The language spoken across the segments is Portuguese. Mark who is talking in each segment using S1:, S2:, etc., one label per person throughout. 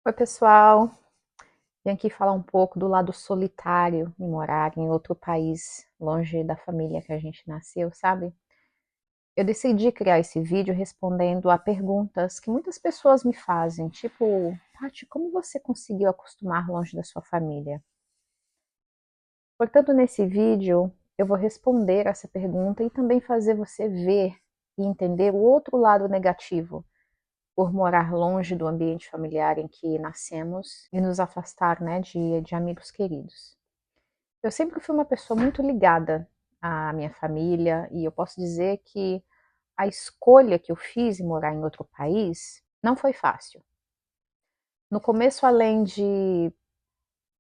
S1: Oi, pessoal. Vim aqui falar um pouco do lado solitário em morar em outro país, longe da família que a gente nasceu, sabe? Eu decidi criar esse vídeo respondendo a perguntas que muitas pessoas me fazem, tipo, Paty, como você conseguiu acostumar longe da sua família? Portanto, nesse vídeo, eu vou responder essa pergunta e também fazer você ver e entender o outro lado negativo por morar longe do ambiente familiar em que nascemos e nos afastar, né, de amigos queridos. Eu sempre fui uma pessoa muito ligada à minha família e eu posso dizer que a escolha que eu fiz em morar em outro país não foi fácil. No começo, além de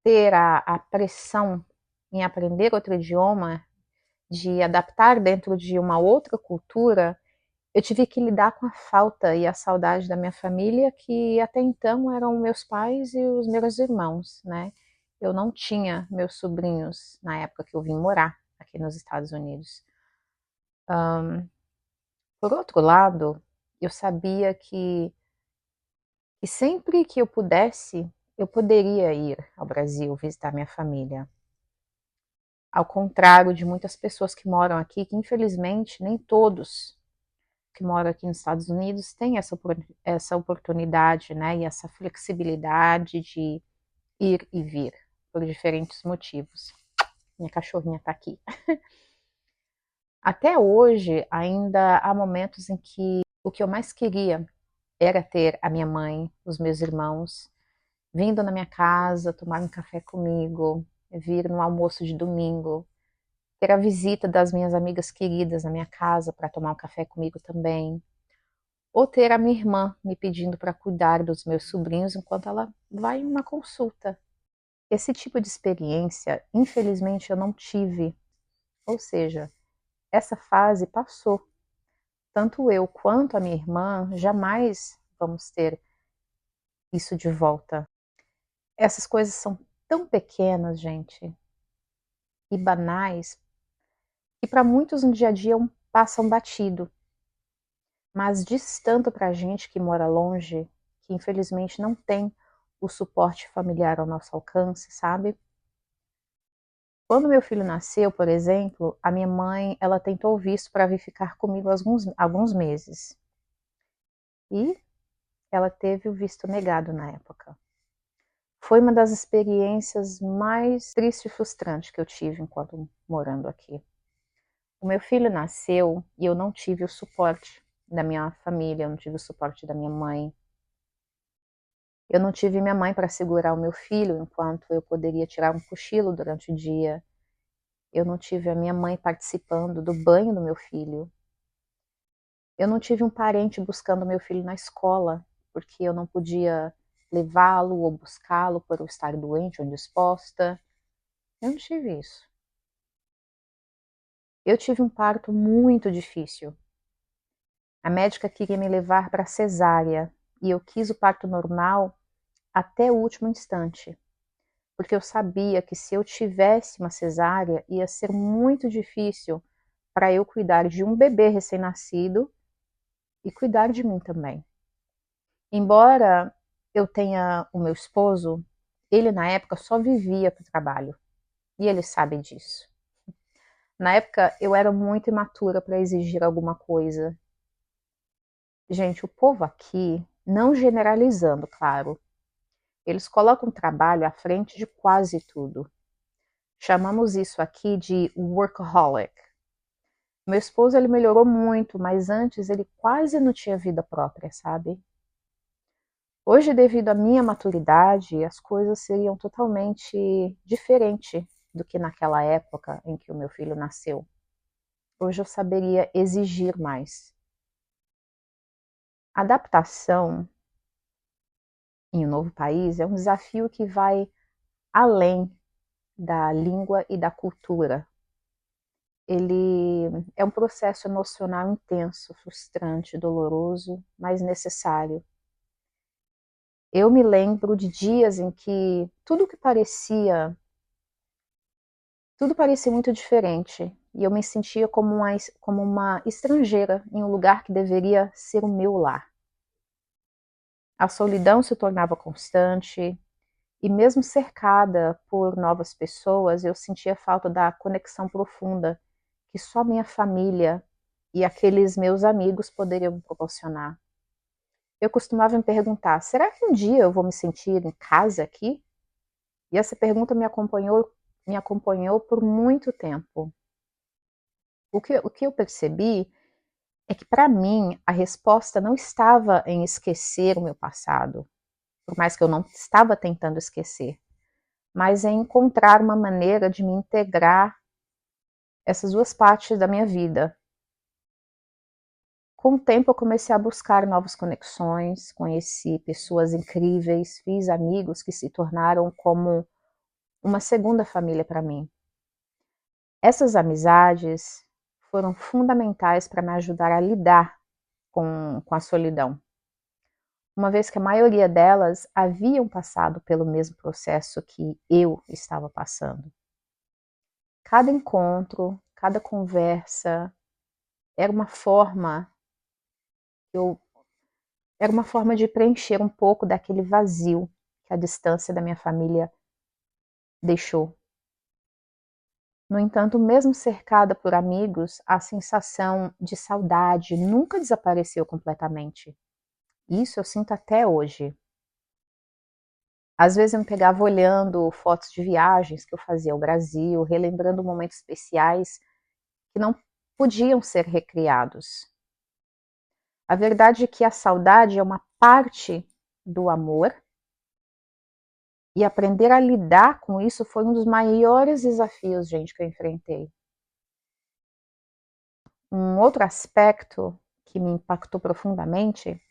S1: ter a pressão em aprender outro idioma, de adaptar dentro de uma outra cultura, eu tive que lidar com a falta e a saudade da minha família, que até então eram meus pais e os meus irmãos, né? Eu não tinha meus sobrinhos na época que eu vim morar aqui nos Estados Unidos. Por outro lado, eu sabia que sempre que eu pudesse, eu poderia ir ao Brasil visitar minha família. Ao contrário de muitas pessoas que moram aqui, que infelizmente nem todos que moram aqui nos Estados Unidos têm essa oportunidade, né, e essa flexibilidade de ir e vir por diferentes motivos. Minha cachorrinha está aqui. Até hoje, ainda há momentos em que o que eu mais queria era ter a minha mãe, os meus irmãos, vindo na minha casa, tomar um café comigo, vir no almoço de domingo, ter a visita das minhas amigas queridas na minha casa para tomar um café comigo também, ou ter a minha irmã me pedindo para cuidar dos meus sobrinhos enquanto ela vai em uma consulta. Esse tipo de experiência, infelizmente, eu não tive. Ou seja, essa fase passou. Tanto eu quanto a minha irmã jamais vamos ter isso de volta. Essas coisas são tão pequenas, gente, e banais, que para muitos no dia a dia passam batido. Mas diz tanto para a gente que mora longe, que infelizmente não tem o suporte familiar ao nosso alcance, sabe? Quando meu filho nasceu, por exemplo, a minha mãe, ela tentou visto para vir ficar comigo alguns meses. E ela teve o visto negado na época. Foi uma das experiências mais tristes e frustrantes que eu tive enquanto morando aqui. O meu filho nasceu e eu não tive o suporte da minha família, eu não tive o suporte da minha mãe. Eu não tive minha mãe para segurar o meu filho enquanto eu poderia tirar um cochilo durante o dia. Eu não tive a minha mãe participando do banho do meu filho. Eu não tive um parente buscando meu filho na escola, porque eu não podia levá-lo ou buscá-lo por eu estar doente ou indisposta. Eu não tive isso. Eu tive um parto muito difícil. A médica queria me levar para cesárea e eu quis o parto normal até o último instante, porque eu sabia que se eu tivesse uma cesárea ia ser muito difícil para eu cuidar de um bebê recém-nascido e cuidar de mim também. Embora eu tenha o meu esposo, ele na época só vivia para o trabalho e ele sabe disso. Na época eu era muito imatura para exigir alguma coisa. Gente, o povo aqui, não generalizando, claro, eles colocam o trabalho à frente de quase tudo. Chamamos isso aqui de workaholic. Meu esposo, ele melhorou muito, mas antes ele quase não tinha vida própria, sabe? Hoje, devido à minha maturidade, as coisas seriam totalmente diferentes do que naquela época em que o meu filho nasceu. Hoje eu saberia exigir mais. Adaptação em um novo país é um desafio que vai além da língua e da cultura. Ele é um processo emocional intenso, frustrante, doloroso, mas necessário. Eu me lembro de dias em que tudo parecia muito diferente e eu me sentia como uma estrangeira em um lugar que deveria ser o meu lar. A solidão se tornava constante e mesmo cercada por novas pessoas, eu sentia falta da conexão profunda que só minha família e aqueles meus amigos poderiam me proporcionar. Eu costumava me perguntar: será que um dia eu vou me sentir em casa aqui? E essa pergunta me acompanhou por muito tempo. O que eu percebi é que, para mim, a resposta não estava em esquecer o meu passado, por mais que eu não estava tentando esquecer, mas em encontrar uma maneira de me integrar essas duas partes da minha vida. Com o tempo eu comecei a buscar novas conexões, conheci pessoas incríveis, fiz amigos que se tornaram como uma segunda família para mim. Essas amizades foram fundamentais para me ajudar a lidar com a solidão, uma vez que a maioria delas haviam passado pelo mesmo processo que eu estava passando. Cada encontro, cada conversa era uma forma eu era uma forma de preencher um pouco daquele vazio que a distância da minha família deixou. No entanto, mesmo cercada por amigos, a sensação de saudade nunca desapareceu completamente. Isso eu sinto até hoje. Às vezes eu me pegava olhando fotos de viagens que eu fazia ao Brasil, relembrando momentos especiais que não podiam ser recriados. A verdade é que a saudade é uma parte do amor e aprender a lidar com isso foi um dos maiores desafios, gente, que eu enfrentei. Um outro aspecto que me impactou profundamente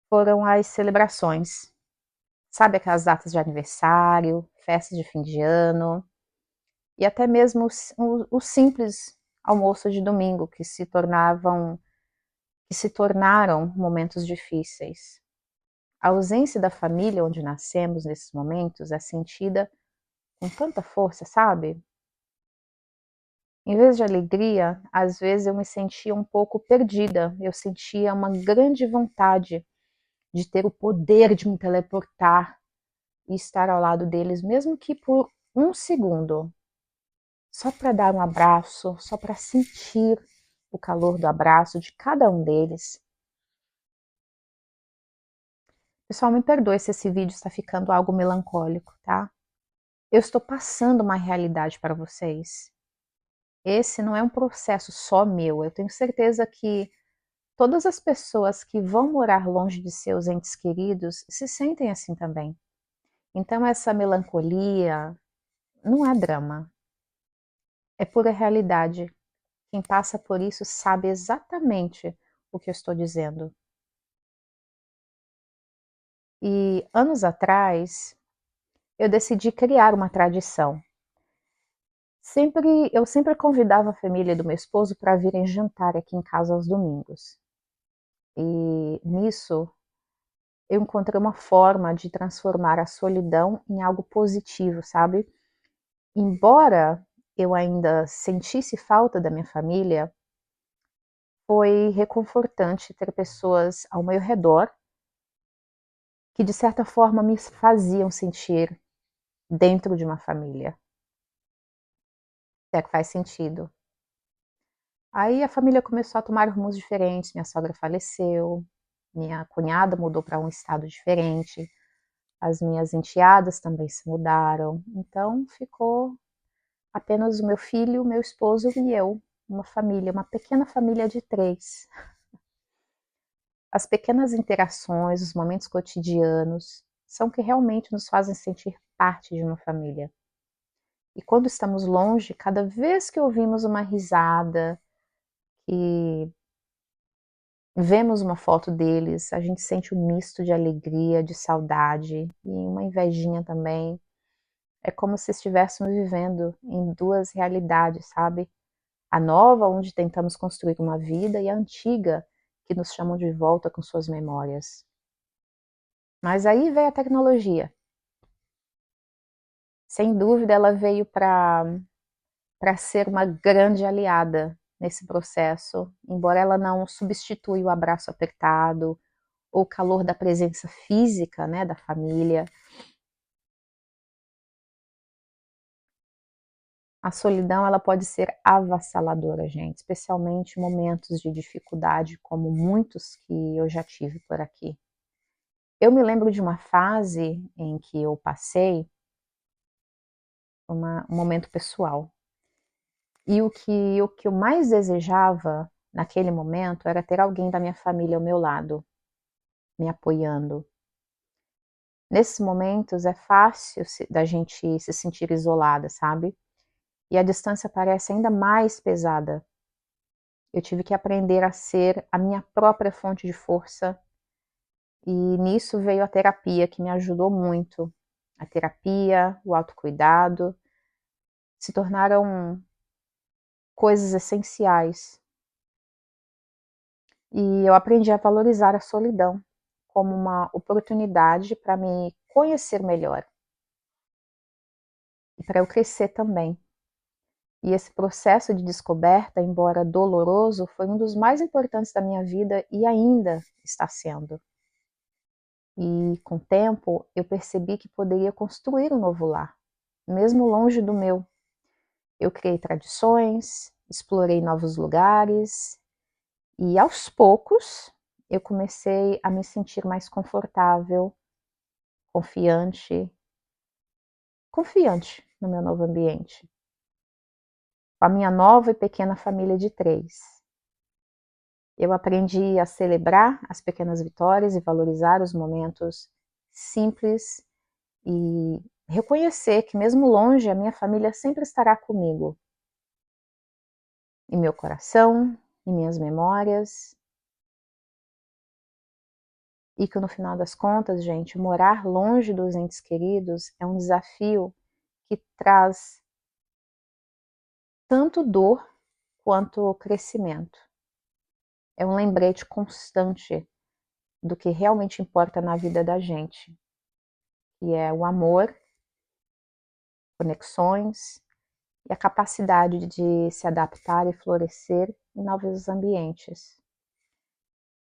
S1: foram as celebrações. Sabe aquelas datas de aniversário, festas de fim de ano e até mesmo o simples almoço de domingo que se tornaram momentos difíceis. A ausência da família onde nascemos nesses momentos é sentida com tanta força, sabe? Em vez de alegria, às vezes eu me sentia um pouco perdida. Eu sentia uma grande vontade de ter o poder de me teleportar e estar ao lado deles, mesmo que por um segundo, só para dar um abraço, só para sentir o calor do abraço de cada um deles. Pessoal, me perdoe se esse vídeo está ficando algo melancólico, tá? Eu estou passando uma realidade para vocês. Esse não é um processo só meu. Eu tenho certeza que todas as pessoas que vão morar longe de seus entes queridos se sentem assim também. Então essa melancolia não é drama, é pura realidade. Quem passa por isso sabe exatamente o que eu estou dizendo. E anos atrás, eu decidi criar uma tradição. Eu sempre convidava a família do meu esposo para virem jantar aqui em casa aos domingos. E nisso eu encontrei uma forma de transformar a solidão em algo positivo, sabe? Embora eu ainda sentisse falta da minha família, foi reconfortante ter pessoas ao meu redor que de certa forma me faziam sentir dentro de uma família. Se é que faz sentido. Aí a família começou a tomar rumos diferentes, minha sogra faleceu, minha cunhada mudou para um estado diferente, as minhas enteadas também se mudaram, então ficou apenas o meu filho, o meu esposo e eu, uma família, uma pequena família de 3. As pequenas interações, os momentos cotidianos, são que realmente nos fazem sentir parte de uma família. E quando estamos longe, cada vez que ouvimos uma risada, que vemos uma foto deles, a gente sente um misto de alegria, de saudade e uma invejinha também. É como se estivéssemos vivendo em duas realidades, sabe? A nova, onde tentamos construir uma vida, e a antiga, que nos chamam de volta com suas memórias. Mas aí veio a tecnologia. Sem dúvida, ela veio para ser uma grande aliada nesse processo, embora ela não substitua o abraço apertado, ou o calor da presença física, né, da família. A solidão, ela pode ser avassaladora, gente, especialmente em momentos de dificuldade, como muitos que eu já tive por aqui. Eu me lembro de uma fase em que eu passei um momento pessoal. E o que eu mais desejava naquele momento era ter alguém da minha família ao meu lado, me apoiando. Nesses momentos é fácil da gente se sentir isolada, sabe? E a distância parece ainda mais pesada. Eu tive que aprender a ser a minha própria fonte de força, e nisso veio a terapia, que me ajudou muito. A terapia, o autocuidado, se tornaram coisas essenciais. E eu aprendi a valorizar a solidão como uma oportunidade para me conhecer melhor e para eu crescer também. E esse processo de descoberta, embora doloroso, foi um dos mais importantes da minha vida e ainda está sendo. E com o tempo eu percebi que poderia construir um novo lar, mesmo longe do meu. Eu criei tradições, explorei novos lugares e aos poucos eu comecei a me sentir mais confortável, confiante, confiante no meu novo ambiente, com a minha nova e pequena família de 3. Eu aprendi a celebrar as pequenas vitórias e valorizar os momentos simples e reconhecer que mesmo longe a minha família sempre estará comigo, em meu coração, em minhas memórias, e que no final das contas, gente, morar longe dos entes queridos é um desafio que traz tanto dor quanto crescimento. É um lembrete constante do que realmente importa na vida da gente, que é o amor, conexões e a capacidade de se adaptar e florescer em novos ambientes.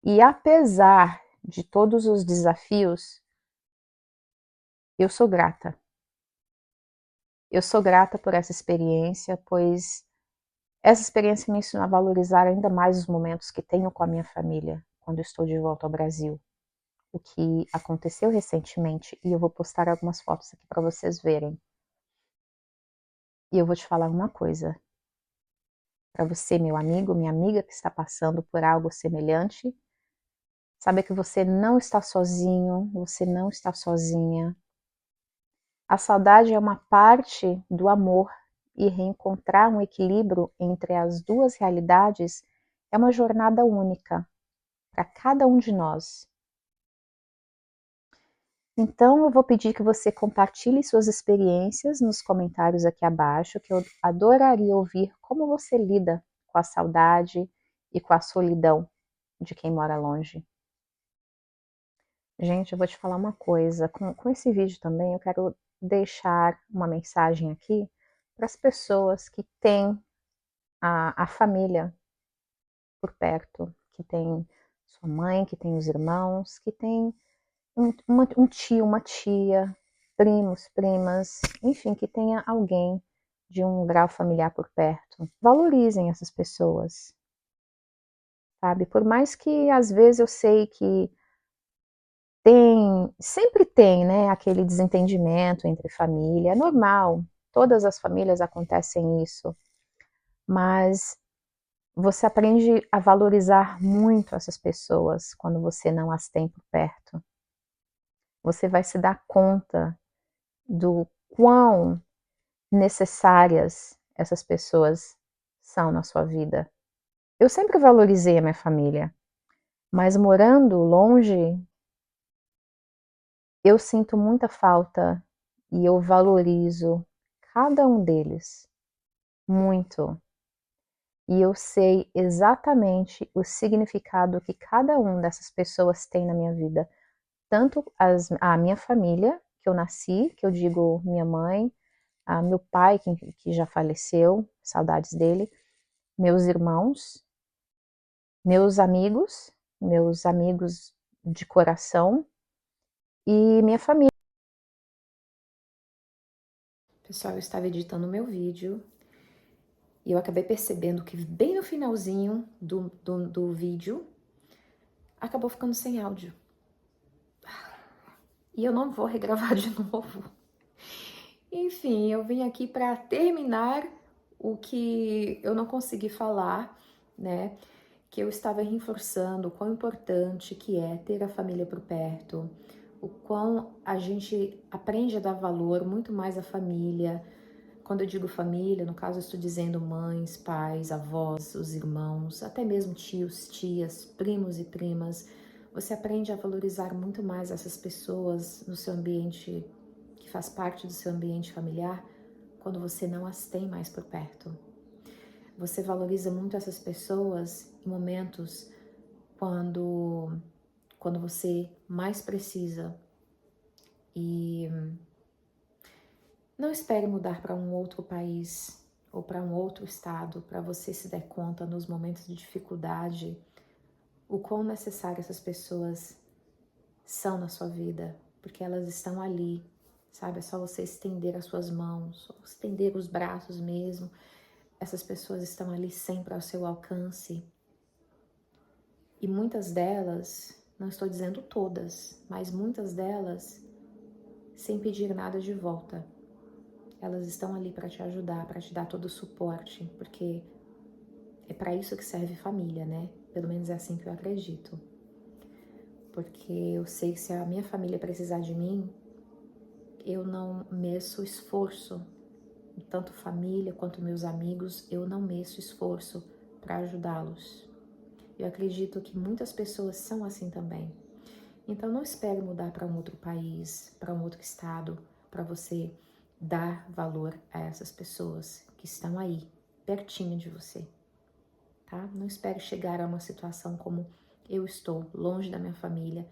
S1: E apesar de todos os desafios, eu sou grata. Eu sou grata por essa experiência, pois essa experiência me ensinou a valorizar ainda mais os momentos que tenho com a minha família quando estou de volta ao Brasil. O que aconteceu recentemente, e eu vou postar algumas fotos aqui para vocês verem. E eu vou te falar uma coisa. Para você, meu amigo, minha amiga que está passando por algo semelhante, saber que você não está sozinho, você não está sozinha. A saudade é uma parte do amor, e reencontrar um equilíbrio entre as duas realidades é uma jornada única para cada um de nós. Então eu vou pedir que você compartilhe suas experiências nos comentários aqui abaixo, que eu adoraria ouvir como você lida com a saudade e com a solidão de quem mora longe. Gente, eu vou te falar uma coisa, com esse vídeo também eu quero deixar uma mensagem aqui para as pessoas que têm a família por perto, que tem sua mãe, que tem os irmãos, que tem um tio, uma tia, primos, primas, enfim, que tenha alguém de um grau familiar por perto. Valorizem essas pessoas, sabe? Por mais que às vezes eu sei que sempre tem, né, aquele desentendimento entre família, é normal, todas as famílias acontecem isso, mas você aprende a valorizar muito essas pessoas quando você não as tem por perto. Você vai se dar conta do quão necessárias essas pessoas são na sua vida. Eu sempre valorizei a minha família, mas morando longe, eu sinto muita falta e eu valorizo cada um deles muito. E eu sei exatamente o significado que cada uma dessas pessoas tem na minha vida. Tanto a minha família, que eu nasci, que eu digo minha mãe, meu pai, que já faleceu, saudades dele, meus irmãos, meus amigos de coração e minha família.
S2: Pessoal, eu estava editando o meu vídeo e eu acabei percebendo que bem no finalzinho do vídeo acabou ficando sem áudio. E eu não vou regravar de novo. Enfim, eu vim aqui para terminar o que eu não consegui falar, né? Que eu estava reforçando o quão importante que é ter a família por perto, o quão a gente aprende a dar valor muito mais à família. Quando eu digo família, no caso eu estou dizendo mães, pais, avós, os irmãos, até mesmo tios, tias, primos e primas. Você aprende a valorizar muito mais essas pessoas no seu ambiente, que faz parte do seu ambiente familiar, quando você não as tem mais por perto. Você valoriza muito essas pessoas em momentos quando você mais precisa. E não espere mudar para um outro país ou para um outro estado para você se dar conta nos momentos de dificuldade o quão necessárias essas pessoas são na sua vida, porque elas estão ali, sabe? É só você estender as suas mãos, ou estender os braços mesmo. Essas pessoas estão ali sempre ao seu alcance. E muitas delas, não estou dizendo todas, mas muitas delas, sem pedir nada de volta. Elas estão ali para te ajudar, para te dar todo o suporte, porque é para isso que serve família, né? Pelo menos é assim que eu acredito. Porque eu sei que se a minha família precisar de mim, eu não meço esforço. Tanto família quanto meus amigos, eu não meço esforço para ajudá-los. Eu acredito que muitas pessoas são assim também. Então não espere mudar para um outro país, para um outro estado, para você dar valor a essas pessoas que estão aí, pertinho de você, tá? Não espere chegar a uma situação como eu estou, longe da minha família,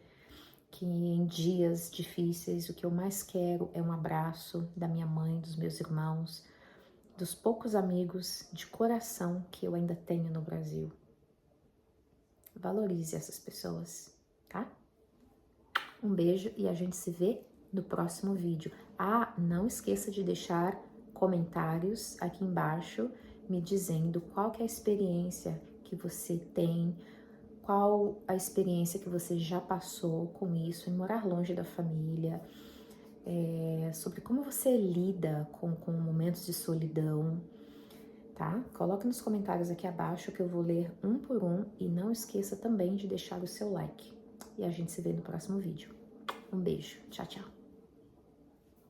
S2: que em dias difíceis o que eu mais quero é um abraço da minha mãe, dos meus irmãos, dos poucos amigos de coração que eu ainda tenho no Brasil. Valorize essas pessoas, tá? Um beijo e a gente se vê no próximo vídeo. Ah, não esqueça de deixar comentários aqui embaixo me dizendo qual que é a experiência que você tem, qual a experiência que você já passou com isso, em morar longe da família, sobre como você lida com momentos de solidão, tá? Coloque nos comentários aqui abaixo que eu vou ler um por um e não esqueça também de deixar o seu like. E a gente se vê no próximo vídeo. Um beijo. Tchau, tchau.